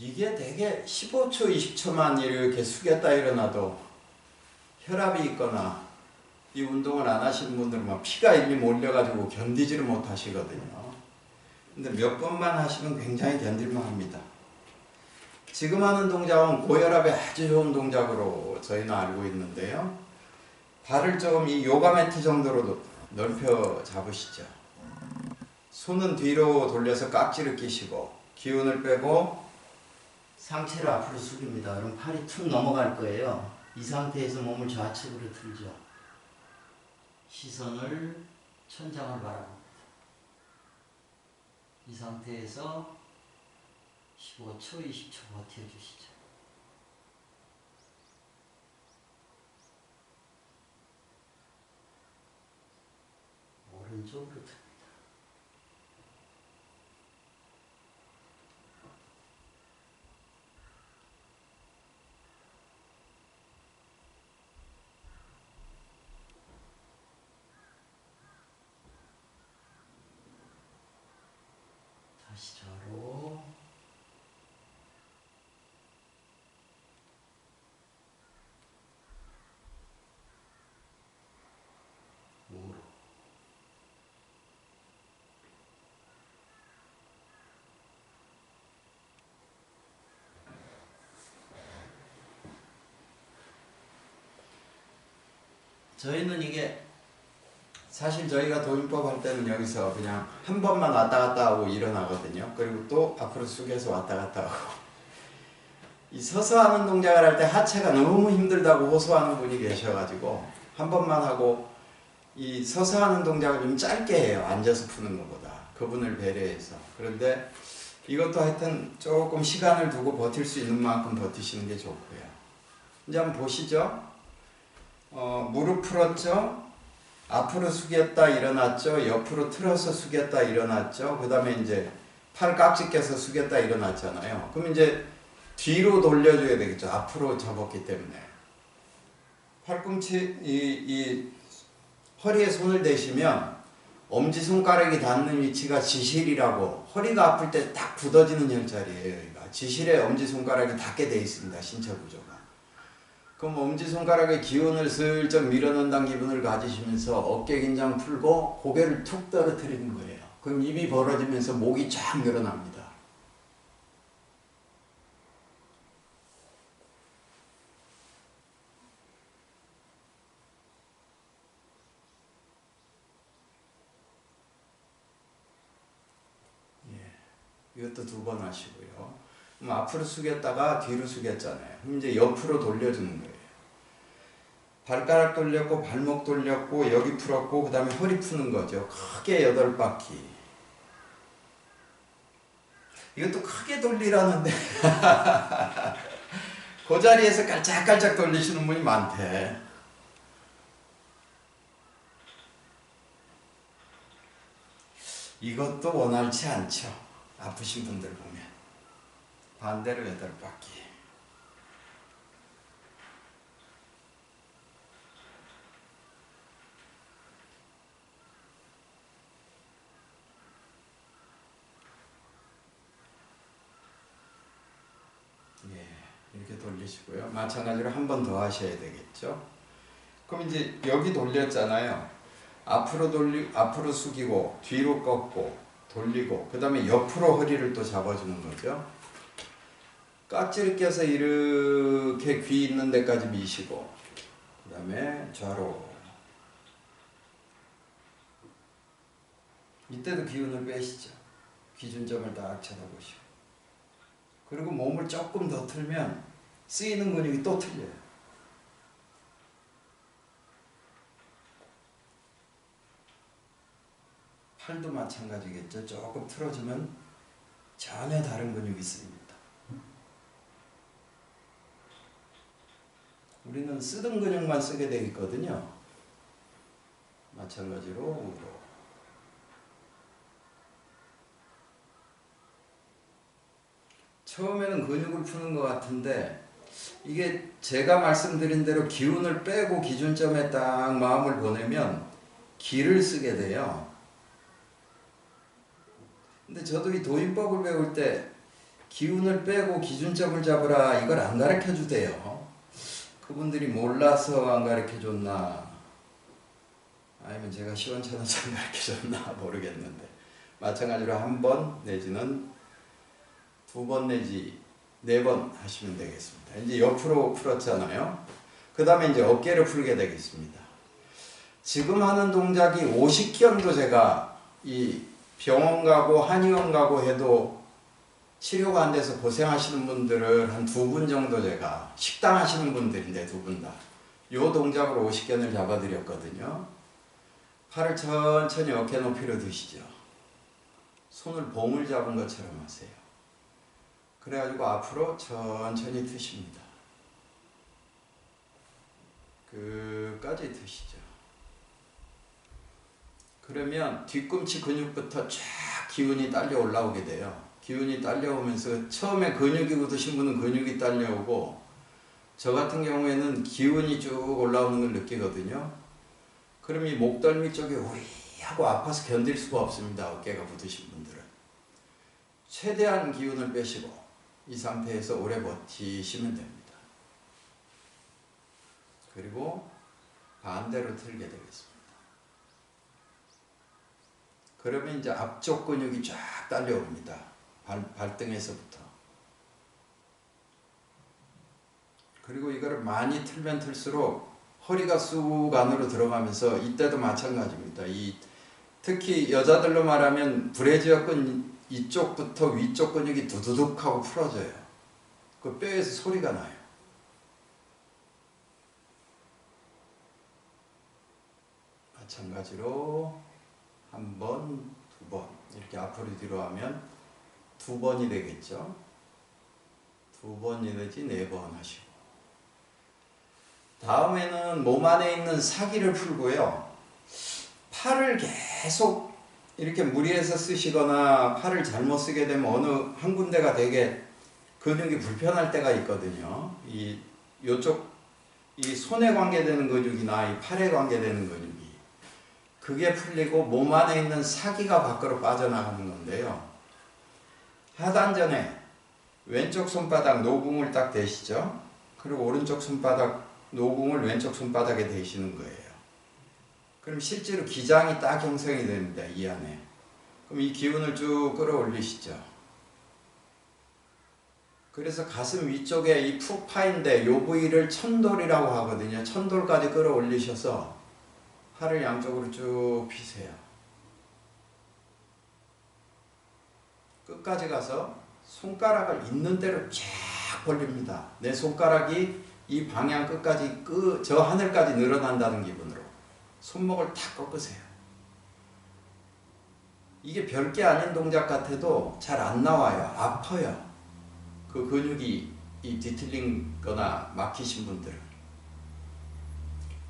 A: 이게 되게 15초, 20초만 이렇게 숙였다 일어나도 혈압이 있거나 이 운동을 안 하시는 분들은 막 피가 이미 몰려가지고 견디지를 못하시거든요. 근데 몇 번만 하시면 굉장히 견딜만 합니다. 지금 하는 동작은 고혈압에 아주 좋은 동작으로 저희는 알고 있는데요. 발을 좀 이 요가 매트 정도로 넓혀 잡으시죠. 손은 뒤로 돌려서 깍지를 끼시고 기운을 빼고
B: 상체를 앞으로 숙입니다. 그럼 팔이 툭 넘어갈 거예요. 이 상태에서 몸을 좌측으로 들죠. 시선을 천장을 바라봅니다. 이 상태에서 15초, 20초 버텨주시죠. 오른쪽으로 듭니다. 다시 좌로. 우로. 저희는 이게 사실 저희가 도인법 할 때는 여기서 그냥 한 번만 왔다 갔다 하고 일어나거든요. 그리고 또 앞으로 숙여서 왔다 갔다 하고. 이 서서 하는 동작을 할 때 하체가 너무 힘들다고 호소하는 분이 계셔가지고 한 번만 하고 이 서서 하는 동작을 좀 짧게 해요. 앉아서 푸는 것보다. 그분을 배려해서. 그런데 이것도 하여튼 조금 시간을 두고 버틸 수 있는 만큼 버티시는 게 좋고요. 이제 한번 보시죠. 무릎 풀었죠? 앞으로 숙였다 일어났죠? 옆으로 틀어서 숙였다 일어났죠? 그 다음에 이제 팔 깍지 껴서 숙였다 일어났잖아요. 그럼 이제 뒤로 돌려줘야 되겠죠. 앞으로 접었기 때문에. 팔꿈치, 이 허리에 손을 대시면 엄지손가락이 닿는 위치가 지실이라고, 허리가 아플 때 딱 굳어지는 혈자리예요. 여기가. 지실에 엄지손가락이 닿게 돼 있습니다. 신체 구조가. 그럼 엄지손가락의 기운을 슬쩍 밀어넣는다는 기분을 가지시면서 어깨 긴장 풀고 고개를 툭 떨어뜨리는 거예요. 그럼 입이 벌어지면서 목이 쫙 늘어납니다. 이것도 2번 하시고요. 그럼 앞으로 숙였다가 뒤로 숙였잖아요. 그럼 이제 옆으로 돌려주는 거예요. 발가락 돌렸고 발목 돌렸고 여기 풀었고 그 다음에 허리 푸는 거죠. 크게 8바퀴. 이것도 크게 돌리라는데 그 자리에서 깔짝깔짝 돌리시는 분이 많대. 이것도 원활치 않죠. 아프신 분들 보면. 반대로 8바퀴. 이렇게 돌리시고요. 마찬가지로 한 번 더 하셔야 되겠죠. 그럼 이제 여기 돌렸잖아요. 앞으로 숙이고 뒤로 꺾고 돌리고 그 다음에 옆으로 허리를 또 잡아주는 거죠. 깍지를 껴서 이렇게 귀 있는 데까지 미시고 그 다음에 좌로. 이때도 기운을 빼시죠. 기준점을 딱 쳐다보시고. 그리고 몸을 조금 더 틀면 쓰이는 근육이 또 틀려요. 팔도 마찬가지겠죠. 조금 틀어주면 전혀 다른 근육이 쓰입니다. 우리는 쓰던 근육만 쓰게 되어 있거든요. 마찬가지로 우로. 처음에는 근육을 푸는 것 같은데 이게 제가 말씀드린 대로 기운을 빼고 기준점에 딱 마음을 보내면 기를 쓰게 돼요. 근데 저도 이 도인법을 배울 때 기운을 빼고 기준점을 잡으라 이걸 안 가르쳐 주대요. 그분들이 몰라서 안 가르쳐 줬나 아니면 제가 시원찮아서 안 가르쳐 줬나 모르겠는데 마찬가지로 1번 내지는 2번 내지 4번 하시면 되겠습니다. 이제 옆으로 풀었잖아요. 그 다음에 이제 어깨를 풀게 되겠습니다.
A: 지금 하는 동작이 50견도 제가 이 병원 가고 한의원 가고 해도 치료가 안 돼서 고생하시는 분들을 한 2분 정도 제가 식당 하시는 분들인데 2분 다 요 동작으로 50견을 잡아드렸거든요. 팔을 천천히 어깨 높이로 드시죠. 손을 봉을 잡은 것처럼 하세요. 그래가지고 앞으로 천천히 드십니다. 끝까지 드시죠. 그러면 뒤꿈치 근육부터 쫙 기운이 딸려 올라오게 돼요. 기운이 딸려오면서 처음에 근육이 굳으신 분은 근육이 딸려오고 저 같은 경우에는 기운이 쭉 올라오는 걸 느끼거든요. 그럼 이 목덜미 쪽이 우리하고 아파서 견딜 수가 없습니다. 어깨가 굳으신 분들은. 최대한 기운을 빼시고 이 상태에서 오래 버티시면 됩니다. 그리고 반대로 틀게 되겠습니다. 그러면 이제 앞쪽 근육이 쫙 딸려옵니다. 발등에서부터. 그리고 이거를 많이 틀면 틀수록 허리가 쑥 안으로 들어가면서 이때도 마찬가지입니다. 특히 여자들로 말하면 브래지어근 이쪽부터 위쪽 근육이 두두둑 하고 풀어져요. 그 뼈에서 소리가 나요. 마찬가지로 한 번, 2번 이렇게 앞으로 뒤로 하면 2번이 되겠죠. 2번 내지 4번 하시고 다음에는 몸 안에 있는 사기를 풀고요. 팔을 계속 이렇게 무리해서 쓰시거나 팔을 잘못 쓰게 되면 어느 한 군데가 되게 근육이 불편할 때가 있거든요. 요쪽 이 손에 관계되는 근육이나 이 팔에 관계되는 근육이 그게 풀리고 몸 안에 있는 사기가 밖으로 빠져나가는 건데요. 하단전에 왼쪽 손바닥 노궁을 딱 대시죠. 그리고 오른쪽 손바닥 노궁을 왼쪽 손바닥에 대시는 거예요. 그럼 실제로 기장이 딱 형성이 됩니다. 이 안에. 그럼 이 기운을 쭉 끌어올리시죠. 그래서 가슴 위쪽에 이 푹 파인데 요 부위를 천돌이라고 하거든요. 천돌까지 끌어올리셔서 팔을 양쪽으로 쭉 피세요. 끝까지 가서 손가락을 있는 대로 쫙 벌립니다. 내 손가락이 이 방향 끝까지 저 하늘까지 늘어난다는 기분으로 손목을 탁 꺾으세요. 이게 별게 아닌 동작 같아도 잘 안 나와요. 아파요. 그 근육이 뒤틀린 거나 막히신 분들은.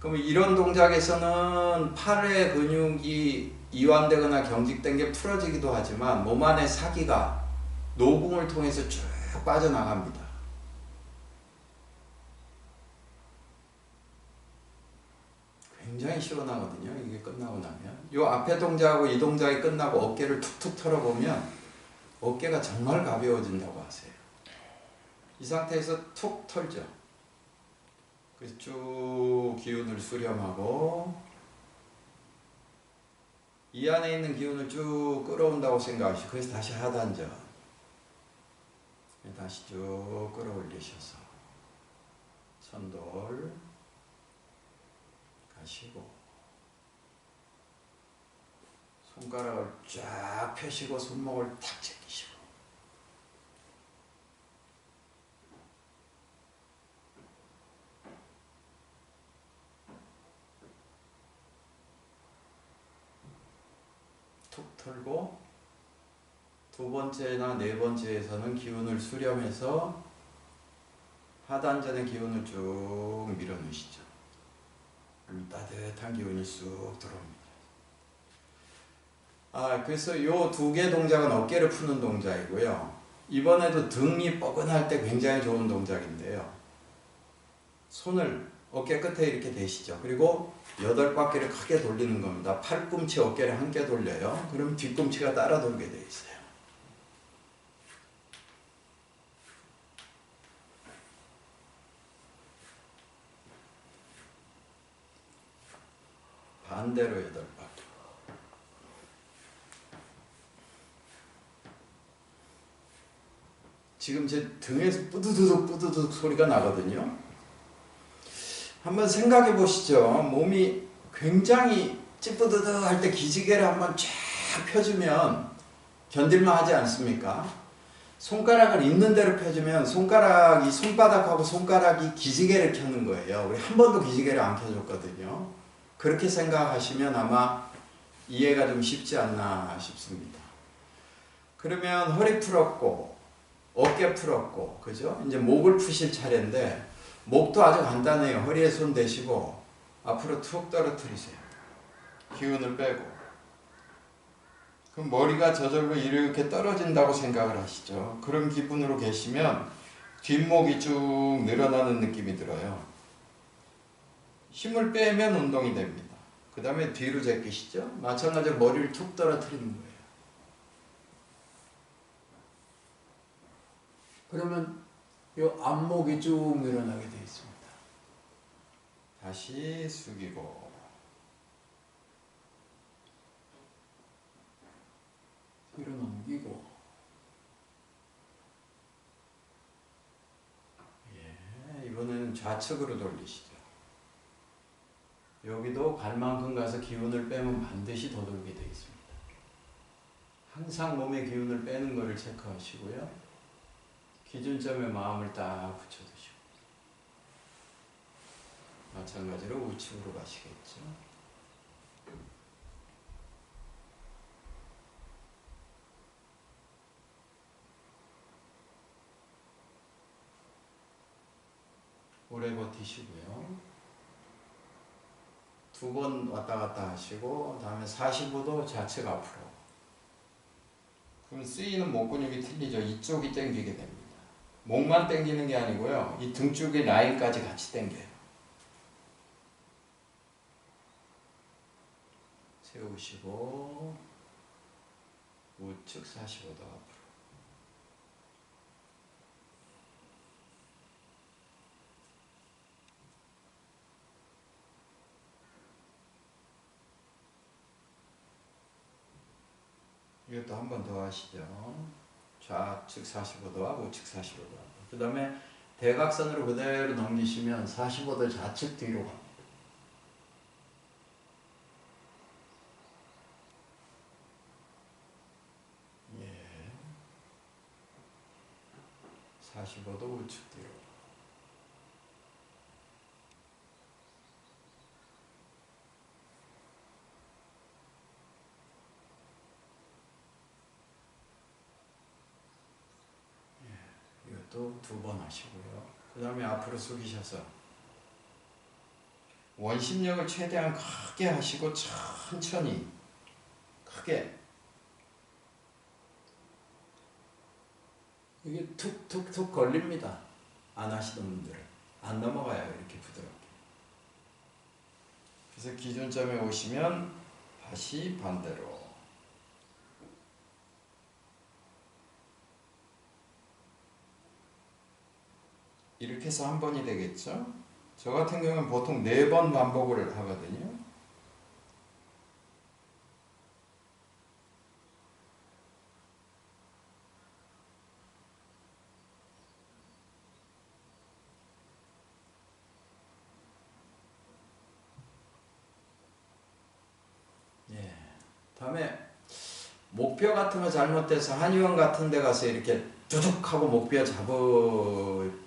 A: 그럼 이런 동작에서는 팔의 근육이 이완되거나 경직된 게 풀어지기도 하지만 몸 안의 사기가 노궁을 통해서 쭉 빠져나갑니다. 굉장히 시원하거든요. 이게 끝나고 나면. 이 앞에 동작하고 이 동작이 끝나고 어깨를 툭툭 털어보면 어깨가 정말 가벼워진다고 하세요. 이 상태에서 툭 털죠. 그래서 쭉 기운을 수렴하고 이 안에 있는 기운을 쭉 끌어온다고 생각하시고 그래서 다시 하단전 다시 쭉 끌어올리셔서 천돌 가시고 손가락을 쫙 펴시고 손목을 탁 제끼시고 툭 털고 두 번째나 네 번째에서는 기운을 수렴해서 하단전의 기운을 쭉 밀어넣으시죠. 따뜻한 기운이 쑥 들어옵니다. 그래서 요 두 개 동작은 어깨를 푸는 동작이고요. 이번에도 등이 뻐근할 때 굉장히 좋은 동작인데요. 손을 어깨 끝에 이렇게 대시죠. 그리고 8바퀴를 크게 돌리는 겁니다. 팔꿈치 어깨를 함께 돌려요. 그럼 뒤꿈치가 따라 돌게 돼 있어요. 반대로 8바퀴. 지금 제 등에서 뿌드득 소리가 나거든요. 한번 생각해 보시죠. 몸이 굉장히 찌뿌드드 할 때 기지개를 한번 쫙 펴주면 견딜만 하지 않습니까? 손가락을 있는 대로 펴주면 손가락이 손바닥하고 손가락이 기지개를 켜는 거예요. 우리 한 번도 기지개를 안 켜줬거든요. 그렇게 생각하시면 아마 이해가 좀 쉽지 않나 싶습니다. 그러면 허리 풀었고 어깨 풀었고 그죠? 이제 목을 푸실 차례인데 목도 아주 간단해요. 허리에 손 대시고 앞으로 툭 떨어뜨리세요. 기운을 빼고. 그럼 머리가 저절로 이렇게 떨어진다고 생각을 하시죠. 그런 기분으로 계시면 뒷목이 쭉 늘어나는 느낌이 들어요. 힘을 빼면 운동이 됩니다. 그 다음에 뒤로 제끼시죠. 마찬가지로 머리를 툭 떨어뜨리는 거예요. 그러면 이 앞목이 쭉 늘어나게 되어 있습니다. 다시 숙이고 뒤로 넘기고 이번에는 좌측으로 돌리시죠. 여기도 갈 만큼 가서 기운을 빼면 반드시 더 돌게 되어 있습니다. 항상 몸의 기운을 빼는 것을 체크하시고요. 기준점에 마음을 딱 붙여두시고 마찬가지로 우측으로 가시겠죠. 오래 버티시고요. 두 번 왔다 갔다 하시고 다음에 45도 좌측 앞으로. 그럼 쓰이는 목 근육이 틀리죠. 이쪽이 당기게 됩니다. 목만 당기는 게 아니고요. 이 등 쪽의 라인까지 같이 당겨요. 세우시고 우측 45도 앞으로. 이것도 한 번 더 하시죠. 좌측 45도와 우측 45도. 그 다음에 대각선으로 그대로 넘기시면 45도 좌측 뒤로 갑니다. 예. 45도 우측 뒤로. 또 두 번 하시고요. 그 다음에 앞으로 숙이셔서 원심력을 최대한 크게 하시고 천천히 크게 이게 툭툭툭 걸립니다. 안 하시던 분들은 안 넘어가요. 이렇게 부드럽게. 그래서 기준점에 오시면 다시 반대로 이렇게 해서 한 번이 되겠죠. 저 같은 경우는 보통 4번 반복을 하거든요. 예. 다음에 목뼈 같은 거 잘못돼서 한의원 같은 데 가서 이렇게 두둑 하고 목뼈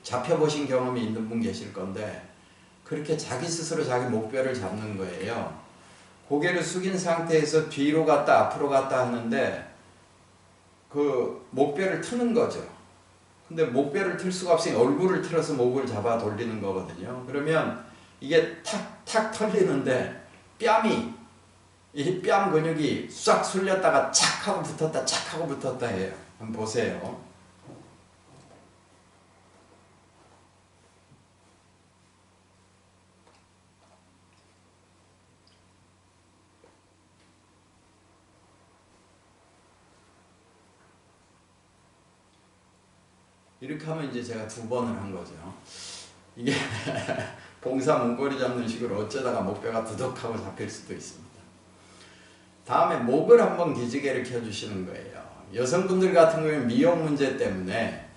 A: 잡혀보신 경험이 있는 분 계실 건데 그렇게 자기 스스로 자기 목뼈를 잡는 거예요. 고개를 숙인 상태에서 뒤로 갔다 앞으로 갔다 하는데 그 목뼈를 트는 거죠. 근데 목뼈를 틀 수가 없으니 얼굴을 틀어서 목을 잡아 돌리는 거거든요. 그러면 이게 탁탁 털리는데 뺨이 이 뺨 근육이 싹 술렸다가 착 하고 붙었다 착 하고 붙었다 해요. 한번 보세요. 이렇게 하면 이제 제가 2번을 한 거죠. 이게 봉사 문고리 잡는 식으로 어쩌다가 목뼈가 두둑하고 잡힐 수도 있습니다. 다음에 목을 한번 기지개를 켜주시는 거예요. 여성분들 같은 경우에 미용 문제 때문에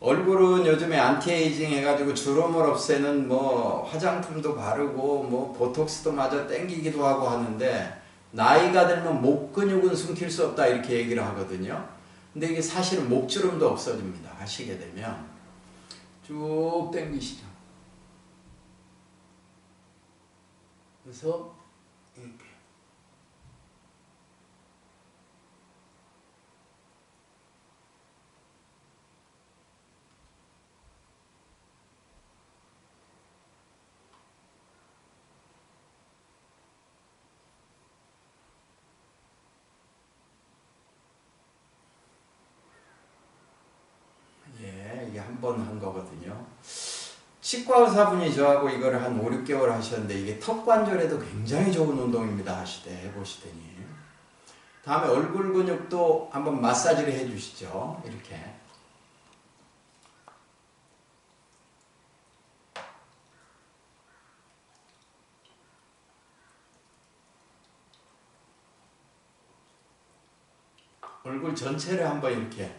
A: 얼굴은 요즘에 안티에이징 해가지고 주름을 없애는 뭐 화장품도 바르고 뭐 보톡스도 마저 땡기기도 하고 하는데 나이가 들면 목 근육은 숨길 수 없다 이렇게 얘기를 하거든요. 근데 이게 사실은 목주름도 없어집니다. 하시게 되면 쭉 당기시죠. 그래서 이렇게 이게 한 번 한 거거든요. 치과 의사분이 저하고 이거를 한 5, 6개월 하셨는데 이게 턱관절에도 굉장히 좋은 운동입니다 하시대 해보시더니 다음에 얼굴 근육도 한번 마사지를 해주시죠. 이렇게 얼굴 전체를 한번 이렇게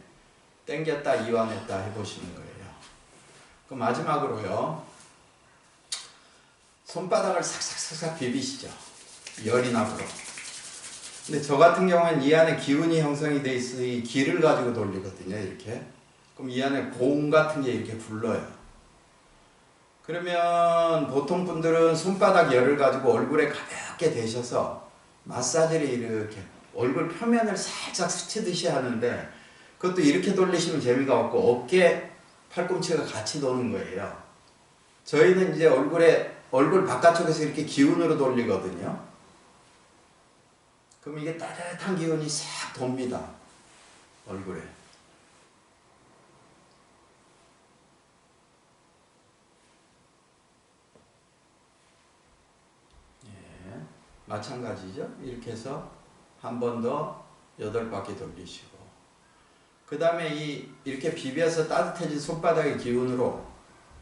A: 당겼다 이완했다 해보시는 거예요. 그 마지막으로요. 손바닥을 싹싹싹싹 비비시죠. 열이 나도록. 근데 저 같은 경우는 이 안에 기운이 형성이 돼 있어 이 기를 가지고 돌리거든요. 이렇게. 그럼 이 안에 공 같은 게 이렇게 불러요. 그러면 보통 분들은 손바닥 열을 가지고 얼굴에 가볍게 대셔서 마사지를 이렇게 얼굴 표면을 살짝 스치듯이 하는데 그것도 이렇게 돌리시면 재미가 없고 어깨 팔꿈치가 같이 도는 거예요. 저희는 이제 얼굴 바깥쪽에서 이렇게 기운으로 돌리거든요. 그럼 이게 따뜻한 기운이 싹 돕니다. 얼굴에. 예, 마찬가지죠. 이렇게 해서 한 번 더 8바퀴 돌리시고 그 다음에 이렇게 비벼서 따뜻해진 손바닥의 기운으로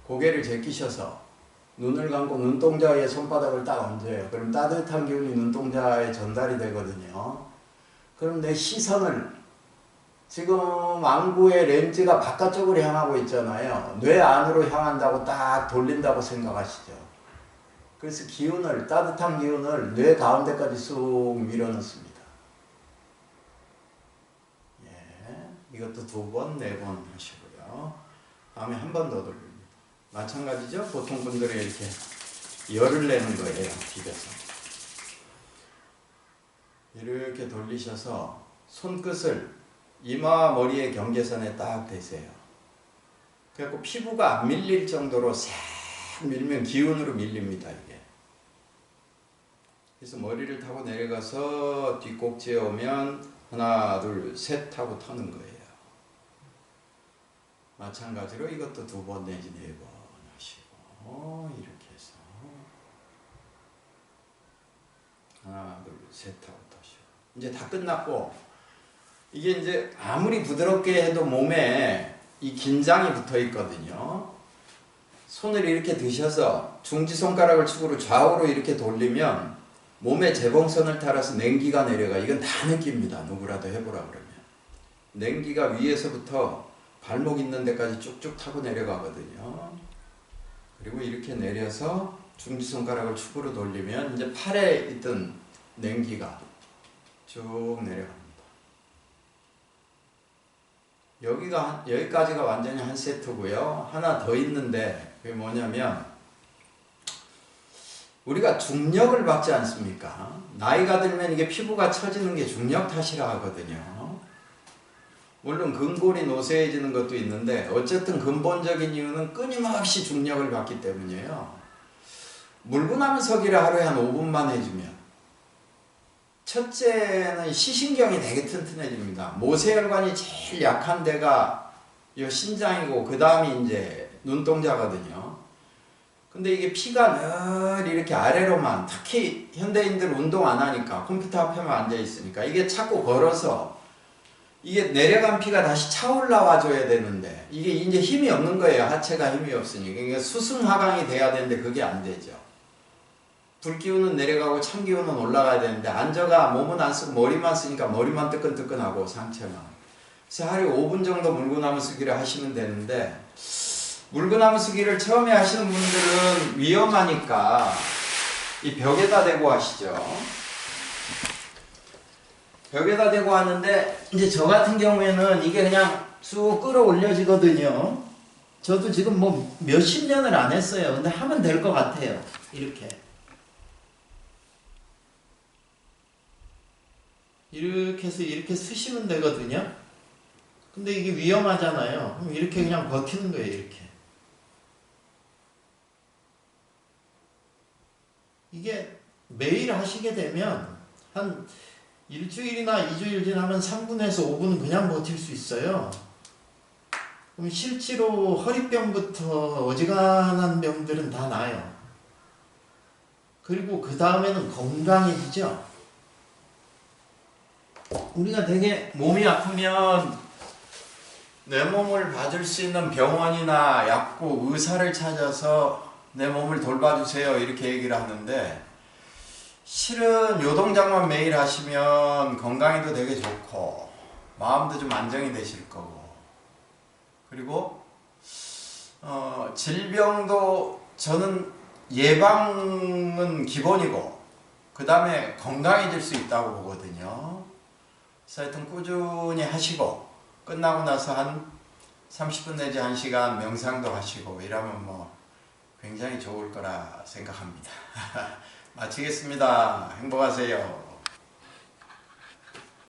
A: 고개를 제끼셔서 눈을 감고 눈동자에 손바닥을 딱 얹어요. 그럼 따뜻한 기운이 눈동자에 전달이 되거든요. 그럼 내 시선을 지금 안구의 렌즈가 바깥쪽으로 향하고 있잖아요. 뇌 안으로 향한다고 딱 돌린다고 생각하시죠. 그래서 기운을 따뜻한 기운을 뇌 가운데까지 쑥 밀어넣습니다. 이것도 2번, 4번 하시고요. 다음에 한 번 더 돌립니다. 마찬가지죠? 보통 분들은 이렇게 열을 내는 거예요. 비벼서. 이렇게 돌리셔서 손끝을 이마와 머리의 경계선에 딱 대세요. 그래갖고 피부가 안 밀릴 정도로 싹 밀면 기운으로 밀립니다. 이게. 그래서 머리를 타고 내려가서 뒷꼭지에 오면 하나, 둘, 셋 하고 타는 거예요. 마찬가지로 이것도 2번 내지 4번 하시고 이렇게 해서 하나, 둘, 셋 하고 타시고 이제 다 끝났고 이게 이제 아무리 부드럽게 해도 몸에 이 긴장이 붙어 있거든요. 손을 이렇게 드셔서 중지손가락을 축으로 좌우로 이렇게 돌리면 몸의 재봉선을 따라서 냉기가 내려가. 이건 다 느낍니다. 누구라도 해보라 그러면. 냉기가 위에서부터 발목 있는 데까지 쭉쭉 타고 내려가거든요. 그리고 이렇게 내려서 중지손가락을 축으로 돌리면 이제 팔에 있던 냉기가 쭉 내려갑니다. 여기까지가 완전히 한 세트고요. 하나 더 있는데 그게 뭐냐면 우리가 중력을 받지 않습니까? 나이가 들면 이게 피부가 처지는 게 중력 탓이라 하거든요. 물론 근골이 노쇠해지는 것도 있는데 어쨌든 근본적인 이유는 끊임없이 중력을 받기 때문이에요. 물구나무 서기를 하루에 한 5분만 해주면 첫째는 시신경이 되게 튼튼해집니다. 모세혈관이 제일 약한 데가 이 신장이고 그 다음이 이제 눈동자거든요. 근데 이게 피가 늘 이렇게 아래로만 특히 현대인들 운동 안 하니까 컴퓨터 앞에만 앉아 있으니까 이게 자꾸 걸어서 이게 내려간 피가 다시 차올라와 줘야 되는데 이게 이제 힘이 없는 거예요. 하체가 힘이 없으니까. 그러니까 수승하강이 돼야 되는데 그게 안 되죠. 불기운은 내려가고 참기운은 올라가야 되는데 앉아가 몸은 안 쓰고 머리만 쓰니까 머리만 뜨끈뜨끈하고 상체만. 그래서 하루에 5분 정도 물구나무 서기를 하시면 되는데, 물구나무 서기를 처음에 하시는 분들은 위험하니까 이 벽에다 대고 하시죠. 벽에다 대고 하는데, 이제 저 같은 경우에는 이게 그냥 쑥 끌어올려지거든요. 저도 지금 뭐 몇십 년을 안 했어요. 근데 하면 될 것 같아요. 이렇게 해서 이렇게 쓰시면 되거든요. 근데 이게 위험하잖아요. 그럼 이렇게 그냥 버티는 거예요. 이렇게. 이게 매일 하시게 되면 한 일주일이나 2주일 지나면 3분에서 5분은 그냥 버틸 수 있어요. 그럼 실제로 허리병부터 어지간한 병들은 다 나아요. 그리고 그 다음에는 건강해지죠. 우리가 되게 몸이 아프면 내 몸을 봐줄 수 있는 병원이나 약국, 의사를 찾아서 내 몸을 돌봐주세요 이렇게 얘기를 하는데, 실은 요 동작만 매일 하시면 건강에도 되게 좋고 마음도 좀 안정이 되실 거고, 그리고 질병도 저는 예방은 기본이고 그 다음에 건강해질 수 있다고 보거든요. 그래서 하여튼 꾸준히 하시고 끝나고 나서 한 30분 내지 1시간 명상도 하시고 이러면 뭐 굉장히 좋을 거라 생각합니다. 마치겠습니다. 행복하세요.